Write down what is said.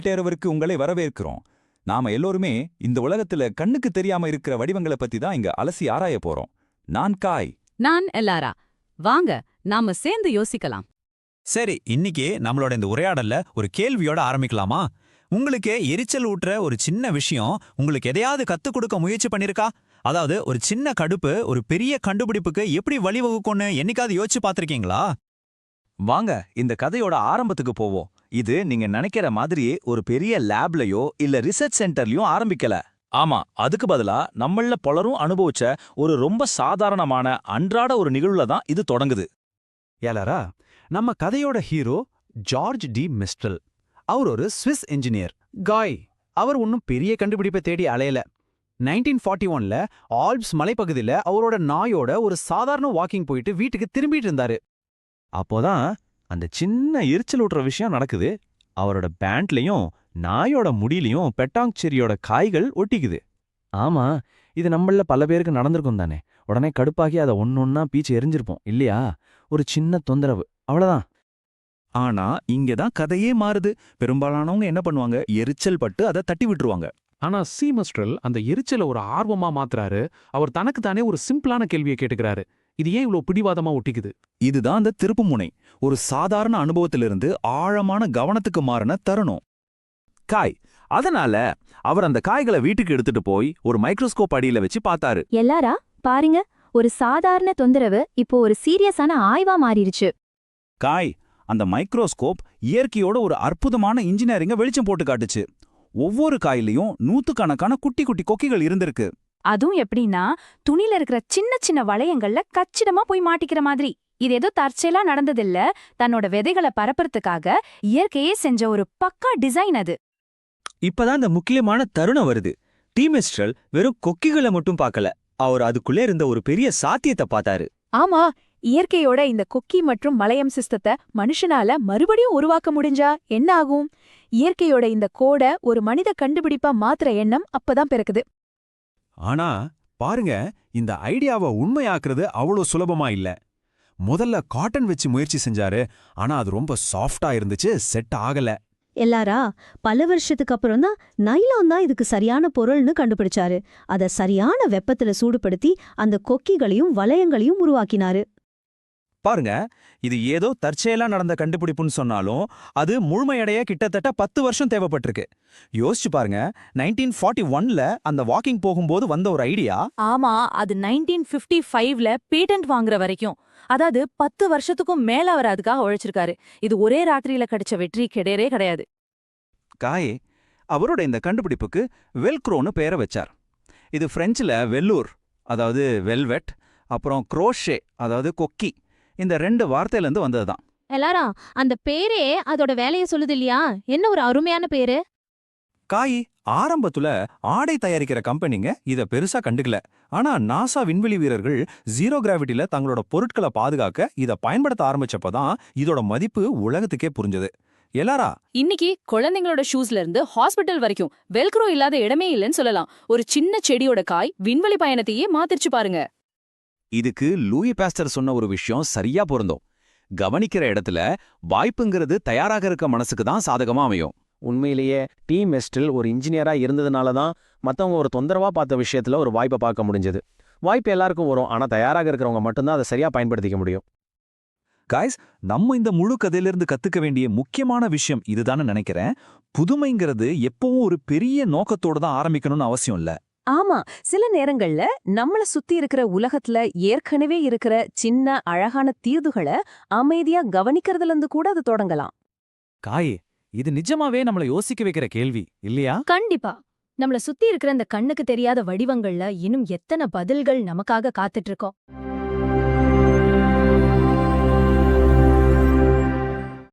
தேர்வருக்கு உங்களை வரவேற்கிறோம். நாம எல்லோருமே இந்த உலகத்துல கண்ணுக்கு தெரியாம இருக்கிற வடிவங்களை பத்தி தான் இங்க அலசி ஆராய போறோம். நான் காய். நான் எல்லாரா. வாங்க நாம சேர்ந்து யோசிக்கலாம். சரி, இன்னைக்கு நம்மளோட இந்த உரையாடல்ல ஒரு கேள்வியோட ஆரம்பிக்கலாமா? உங்களுக்கு எரிச்சல் ஊட்டுற ஒரு சின்ன விஷயம் உங்களுக்கு எதையாவது கத்துக் கொடுக்க முயற்சி பண்ணிருக்கா? அதாவது ஒரு சின்ன கடுப்பு ஒரு பெரிய கண்டுபிடிப்புக்கு எப்படி வழிவகுக்கும்னு என்னைக்காவது யோசிச்சு பார்த்திருக்கீங்களா? வாங்க இந்த கதையோட ஆரம்பத்துக்கு போவோம். இது நீங்க நினைக்கிற மாதிரியே ஒரு பெரிய லேப்லயோ இல்ல ரிசர்ச் சென்டர்லயும் ஆரம்பிக்கல. ஆமா, அதுக்கு பதிலா நம்மள பலரும் அனுபவிச்ச ஒரு ரொம்ப சாதாரணமான அன்றாட ஒரு நிகழ்வுல தான் இது தொடங்குது. ஏலரா, நம்ம கதையோட ஹீரோ ஜார்ஜ் டி மிஸ்டல். அவர் ஒரு ஸ்விஸ் என்ஜினியர். காய் அவர் ஒன்னும் பெரிய கண்டுபிடிப்பை தேடி அலையல. 1941ல ஆல்ப்ஸ் மலைப்பகுதியில அவரோட நாயோட ஒரு சாதாரண வாக்கிங் போயிட்டு வீட்டுக்கு திரும்பிட்டு இருந்தாரு. அப்போதான் அந்த சின்ன எரிச்சல் ஊட்டுற விஷயம் நடக்குது. அவரோட பேண்ட்லயும் நாயோட முடியிலையும் பெட்டாங் செரியோட காய்கள் ஒட்டிக்குது. ஆமா, இது நம்மள பல பேருக்கு நடந்திருக்கும் தானே. உடனே கடுப்பாகி அதை ஒன்னொன்னா பீச்சு எரிஞ்சிருப்போம் இல்லையா? ஒரு சின்ன தொந்தரவு, அவ்வளவுதான். ஆனா இங்கதான் கதையே மாறுது. பெரும்பாலானவங்க என்ன பண்ணுவாங்க, எரிச்சல் பட்டு அதை தட்டி விட்டுருவாங்க. ஆனா சீமஸ்ட்ரல் அந்த எரிச்சலை ஒரு ஆர்வமா மாத்துறாரு. அவர் தனக்கு தானே ஒரு சிம்பிளான கேள்வியை கேட்டுக்கிறாரு. இது ஏன் இவ்வளவு பிடிவாதமா ஒட்டிக்குது? இதுதான் அந்த திருப்புமுனை. ஒரு சாதாரண அனுபவத்திலிருந்து ஆழமான கவனத்துக்கு மாறின தருணம். காய். அதனால அவர் அந்த காய்களை வீட்டுக்கு எடுத்துட்டு போய் ஒரு மைக்ரோஸ்கோப் அடியில வச்சு பார்த்தாரு. எல்லாரா பாருங்க, ஒரு சாதாரண தொந்தரவு இப்போ ஒரு சீரியஸான ஆய்வா மாறிடுச்சு. காய். அந்த மைக்ரோஸ்கோப் இயற்கையோட ஒரு அற்புதமான இன்ஜினியரிங்க வெளிச்சம் போட்டு காட்டுச்சு. ஒவ்வொரு காயிலையும் நூத்துக்கணக்கான குட்டி குட்டி கொக்கிகள் இருந்திருக்கு. அதுவும் எப்படின்னா, துணில இருக்கிற சின்ன சின்ன வளையங்கள்ல கச்சிதமா போய் மாட்டிக்கிற மாதிரி. இது ஏதோ தற்செயலா நடந்ததில்ல, தன்னோட விதைகளை பரப்புறதுக்காக இயற்கையே செஞ்ச ஒரு பக்கா டிசைன் அது. இப்பதான் அந்த முக்கியமான தருணம் வருது. டி மிஸ்டல் வெறும் கொக்கிகளை மட்டும் பார்க்கல, அவர் அதுக்குள்ளே இருந்த ஒரு பெரிய சாத்தியத்தை பார்த்தாரு. ஆமா, இயற்கையோட இந்த கொக்கி மற்றும் வளையம் சிஸ்டத்தை மனுஷனால மறுபடியும் உருவாக்க முடிஞ்சா என்ன ஆகும்? இயற்கையோட இந்த கோட ஒரு மனித கண்டுபிடிப்பா மாத்துற எண்ணம் அப்பதான் பிறக்குது. ஆனா பாருங்க, இந்த ஐடியாவை உண்மையாக்குறது அவ்வளோ சுலபமா இல்ல. முதல்ல காட்டன் வச்சு முயற்சி செஞ்சாரு. ஆனா அது ரொம்ப சாஃப்டா இருந்துச்சு, செட் ஆகல. எல்லாரா பல வருஷத்துக்கு அப்புறம் தான் நைலான் தான் இதுக்கு சரியான பொருள்னு கண்டுபிடிச்சாரு. அத சரியான வெப்பத்துல சூடுபடுத்தி அந்த கொக்கிகளையும் வளையங்களையும் உருவாக்கினாரு. பாருங்க, இது ஏதோ தற்செயலா நடந்த கண்டுபிடிப்புன்னு சொன்னாலும் அது முழுமையடைய கிட்டத்தட்ட 10 வருஷம் தேவைப்பட்டிருக்கு. யோசிச்சு பாருங்க, 1941ல அந்த வாக்கிங் போகும்போது வந்த ஒரு ஐடியா. ஆமா, அது 1955ல பேட்டன்ட் வாங்குற வரைக்கும், அதாவது 10 வருஷத்துக்கும் மேல அவர் அதுக்காக உழைச்சிருக்காரு. இது ஒரே ராத்திரியில கிடைச்ச வெற்றி கிடையவே கிடையாது. காயே அவரோட இந்த கண்டுபிடிப்புக்கு வெல்க்ரோன்னு பெயரை வச்சார். இது பிரெஞ்சுல வெல்லூர், அதாவது வெல்வெட், அப்புறம் குரோஷே, அதாவது கொக்கி, இந்த 2 வார்த்தையிலிருந்து வந்ததுதான். எல்லாரா அந்த பேரே அதோட வேலைய சொல்லுது இல்லையா? என்ன ஒரு அருமையான பேரு. காய் ஆரம்பத்துல ஆடை தயாரிக்கிற கம்பெனிங்க இத பெருசா கண்டுக்கல. ஆனா நாசா விண்வெளி வீரர்கள் ஜீரோ கிராவிட்டில தங்களோட பொருட்களை பாதுகாக்க இத பயன்படுத்த ஆரம்பிச்சப்பதான் இதோட மதிப்பு உலகத்துக்கே புரிஞ்சது. எல்லாரா இன்னைக்கு குழந்தைங்களோட ஷூஸ்ல இருந்து ஹாஸ்பிட்டல் வரைக்கும் வெல்க்ரோ இல்லாத இடமே இல்லைன்னு சொல்லலாம். ஒரு சின்ன செடியோட காய் விண்வெளி பயணத்தையே மாத்திருச்சு பாருங்க. இதுக்கு லூயி பாஸ்டர் சொன்ன ஒரு விஷயம் சரியா பொருந்தும். கவனிக்கிற இடத்துல வாய்ப்புங்கிறது தயாராக இருக்க மனசுக்கு தான் சாதகமா அமையும். உண்மையிலேயே டி மிஸ்டல் ஒரு இன்ஜினியரா இருந்ததுனால தான் மத்தவங்க ஒரு தொந்தரவா பார்த்த விஷயத்துல ஒரு வாய்ப்பை பார்க்க முடிஞ்சது. வாய்ப்பு எல்லாருக்கும் வரும், ஆனா தயாராக இருக்கிறவங்க மட்டும்தான் அதை சரியா பயன்படுத்திக்க முடியும். காய்ஸ், நம்ம இந்த முழு கதையிலிருந்து கத்துக்க வேண்டிய முக்கியமான விஷயம் இதுதான்னு நினைக்கிறேன். புதுமைங்கிறது எப்பவும் ஒரு பெரிய நோக்கத்தோட தான் ஆரம்பிக்கணும்னு அவசியம் இல்ல. ஆமா, சில நேரங்கள்ல நம்மள சுத்தி இருக்கிற உலகத்துல ஏற்கனவே இருக்கிற சின்ன அழகான தீர்வுகளை அமைதியா கவனிக்கிறதுல இருந்து கூட அது தொடங்கலாம். காயே, இது நிஜமாவே நம்மள யோசிக்க வைக்கிற கேள்வி இல்லையா? கண்டிப்பா. நம்மள சுத்தி இருக்கிற இந்த கண்ணுக்கு தெரியாத வடிவங்கள்ல இன்னும் எத்தனை பதில்கள் நமக்காக காத்துட்டு இருக்கோம்.